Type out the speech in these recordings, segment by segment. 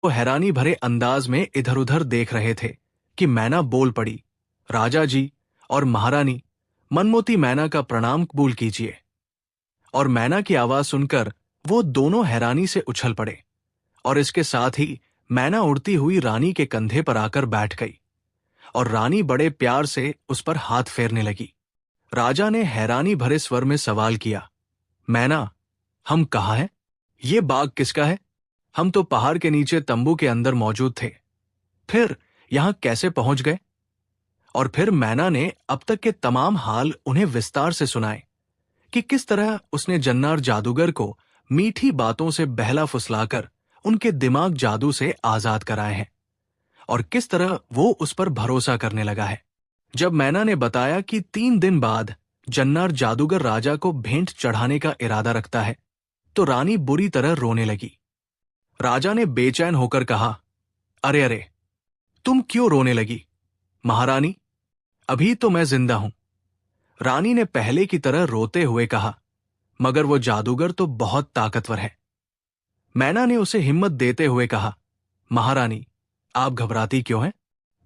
वो हैरानी भरे अंदाज में इधर उधर देख रहे थे कि मैना बोल पड़ी, राजा जी और महारानी, मनमोती मैना का प्रणाम कबूल कीजिए। और मैना की आवाज सुनकर वो दोनों हैरानी से उछल पड़े और इसके साथ ही मैना उड़ती हुई रानी के कंधे पर आकर बैठ गई और रानी बड़े प्यार से उस पर हाथ फेरने लगी। राजा ने हैरानी भरे स्वर में सवाल किया, मैना, हम कहाँ हैं? ये बाग किसका है? हम तो पहाड़ के नीचे तंबू के अंदर मौजूद थे, फिर यहां कैसे पहुंच गए? और फिर मैना ने अब तक के तमाम हाल उन्हें विस्तार से सुनाए कि किस तरह उसने जन्नार जादूगर को मीठी बातों से बहला फुसलाकर उनके दिमाग जादू से आजाद कराए हैं और किस तरह वो उस पर भरोसा करने लगा है। जब मैना ने बताया कि 3 दिन बाद जन्नार जादूगर राजा को भेंट चढ़ाने का इरादा रखता है, तो रानी बुरी तरह रोने लगी। राजा ने बेचैन होकर कहा, अरे अरे, तुम क्यों रोने लगी? महारानी, अभी तो मैं जिंदा हूं। रानी ने पहले की तरह रोते हुए कहा, मगर वो जादूगर तो बहुत ताकतवर है। मैना ने उसे हिम्मत देते हुए कहा, महारानी, आप घबराती क्यों हैं?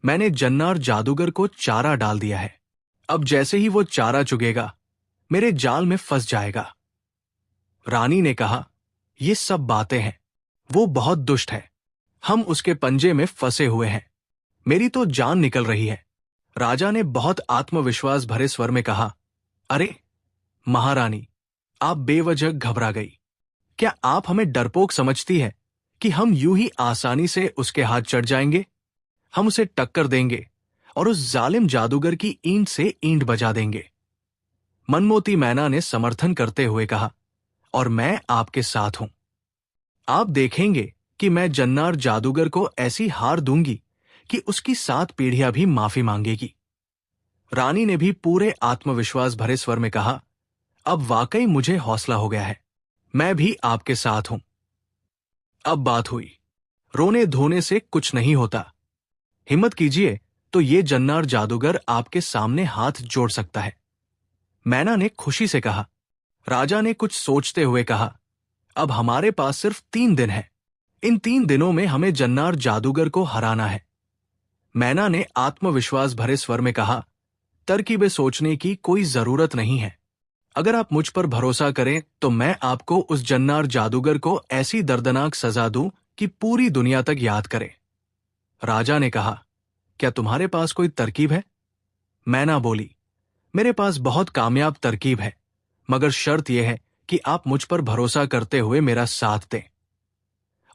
मैंने जन्नार जादूगर को चारा डाल दिया है। अब जैसे ही वो चारा चुगेगा, मेरे जाल में फंस जाएगा। रानी ने कहा, ये सब बातें हैं, वो बहुत दुष्ट है। हम उसके पंजे में फंसे हुए हैं। मेरी तो जान निकल रही है। राजा ने बहुत आत्मविश्वास भरे स्वर में कहा, अरे महारानी, आप बेवजह घबरा गई। क्या आप हमें डरपोक समझती है कि हम यूं ही आसानी से उसके हाथ चढ़ जाएंगे? हम उसे टक्कर देंगे और उस जालिम जादूगर की ईंट से ईंट बजा देंगे। मनमोती मैना ने समर्थन करते हुए कहा, और मैं आपके साथ हूं। आप देखेंगे कि मैं जन्नार जादूगर को ऐसी हार दूंगी कि उसकी 7 पीढ़ियां भी माफी मांगेगी। रानी ने भी पूरे आत्मविश्वास भरे स्वर में कहा, अब वाकई मुझे हौसला हो गया है। मैं भी आपके साथ हूं। अब बात हुई। रोने धोने से कुछ नहीं होता। हिम्मत कीजिए तो ये जन्नार जादूगर आपके सामने हाथ जोड़ सकता है। मैना ने खुशी से कहा। राजा ने कुछ सोचते हुए कहा, अब हमारे पास सिर्फ 3 दिन है। इन 3 दिनों में हमें जन्नार जादूगर को हराना है। मैना ने आत्मविश्वास भरे स्वर में कहा, तरकीबें सोचने की कोई जरूरत नहीं है। अगर आप मुझ पर भरोसा करें तो मैं आपको उस जन्नार जादूगर को ऐसी दर्दनाक सजा दूं कि पूरी दुनिया तक याद करे। राजा ने कहा, क्या तुम्हारे पास कोई तरकीब है? मैना बोली, मेरे पास बहुत कामयाब तरकीब है, मगर शर्त यह है कि आप मुझ पर भरोसा करते हुए मेरा साथ दें।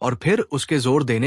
और फिर उसके जोर देने